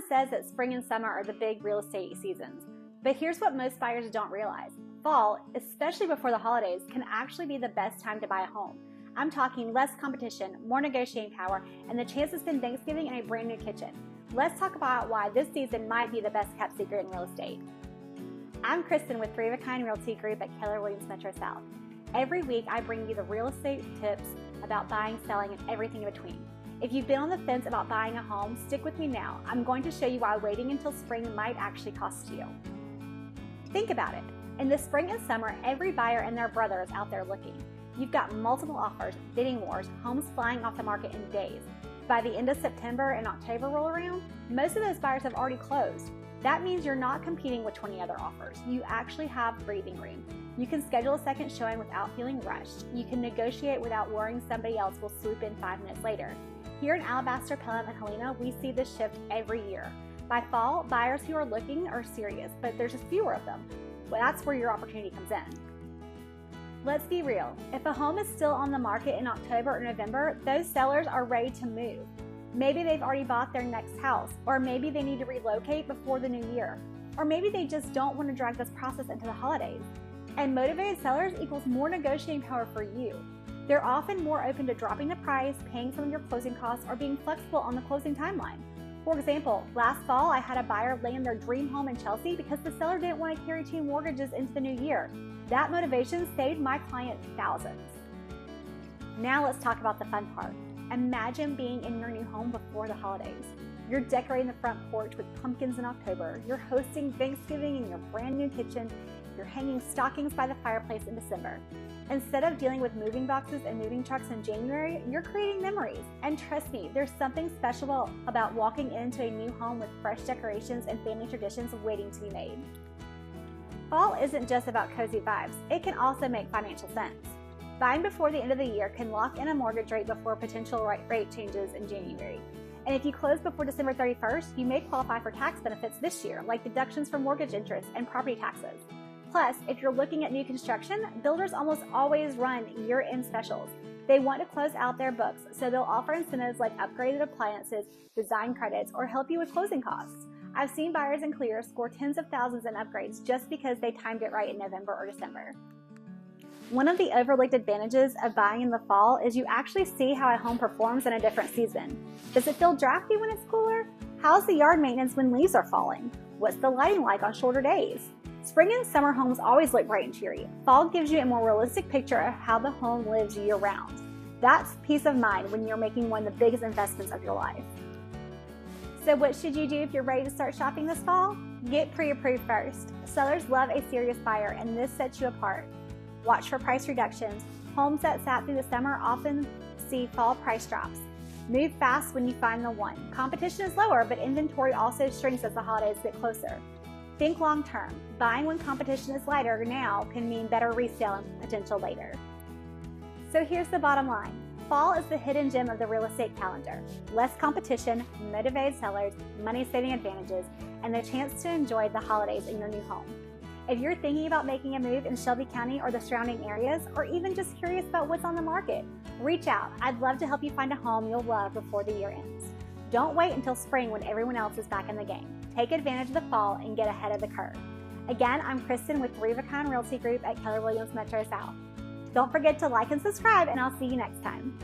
Everyone says that spring and summer are the big real estate seasons, but here's what most buyers don't realize. Fall, especially before the holidays, can actually be the best time to buy a home. I'm talking less competition, more negotiating power, and the chance to spend Thanksgiving in a brand new kitchen. Let's talk about why this season might be the best kept secret in real estate. I'm Kristen with Kind Realty Group at Keller Williams Metro South. Every week I bring you the real estate tips about buying, selling, and everything in between. If you've been on the fence about buying a home, stick with me now. I'm going to show you why waiting until spring might actually cost you. Think about it. In the spring and summer, every buyer and their brother is out there looking. You've got multiple offers, bidding wars, homes flying off the market in days. By the end of September and October roll around, most of those buyers have already closed. That means you're not competing with 20 other offers. You actually have breathing room. You can schedule a second showing without feeling rushed. You can negotiate without worrying somebody else will swoop in 5 minutes later. Here in Alabaster, Pelham, and Helena, we see this shift every year. By fall, buyers who are looking are serious, but there's just fewer of them. Well, that's where your opportunity comes in. Let's be real. If a home is still on the market in October or November, those sellers are ready to move. Maybe they've already bought their next house, or maybe they need to relocate before the new year, or maybe they just don't want to drag this process into the holidays. And motivated sellers equals more negotiating power for you. They're often more open to dropping the price, paying some of your closing costs, or being flexible on the closing timeline. For example, last fall I had a buyer land their dream home in Chelsea because the seller didn't want to carry 2 mortgages into the new year. That motivation saved my client thousands. Now let's talk about the fun part. Imagine being in your new home before the holidays. You're decorating the front porch with pumpkins in October. You're hosting Thanksgiving in your brand new kitchen. You're hanging stockings by the fireplace in December. Instead of dealing with moving boxes and moving trucks in January, you're creating memories. And trust me, there's something special about walking into a new home with fresh decorations and family traditions waiting to be made. Fall isn't just about cozy vibes. It can also make financial sense. Buying before the end of the year can lock in a mortgage rate before potential rate changes in January. And if you close before December 31st, you may qualify for tax benefits this year, like deductions for mortgage interest and property taxes. Plus, if you're looking at new construction, builders almost always run year-end specials. They want to close out their books, so they'll offer incentives like upgraded appliances, design credits, or help you with closing costs. I've seen buyers in Clear score tens of thousands in upgrades just because they timed it right in November or December. One of the overlooked advantages of buying in the fall is you actually see how a home performs in a different season. Does it feel drafty when it's cooler? How's the yard maintenance when leaves are falling? What's the lighting like on shorter days? Spring and summer homes always look bright and cheery. Fall gives you a more realistic picture of how the home lives year-round. That's peace of mind when you're making one of the biggest investments of your life. So what should you do if you're ready to start shopping this fall? Get pre-approved first. Sellers love a serious buyer, and this sets you apart. Watch for price reductions. Homes that sat through the summer often see fall price drops. Move fast when you find the one. Competition is lower, but inventory also shrinks as the holidays get closer. Think long term. Buying when competition is lighter now can mean better resale potential later. So here's the bottom line. Fall is the hidden gem of the real estate calendar. Less competition, motivated sellers, money-saving advantages, and the chance to enjoy the holidays in your new home. If you're thinking about making a move in Shelby County or the surrounding areas, or even just curious about what's on the market, reach out. I'd love to help you find a home you'll love before the year ends. Don't wait until spring when everyone else is back in the game. Take advantage of the fall and get ahead of the curve. Again, I'm Kristen with Kind Realty Group at Keller Williams Metro South. Don't forget to like and subscribe, and I'll see you next time.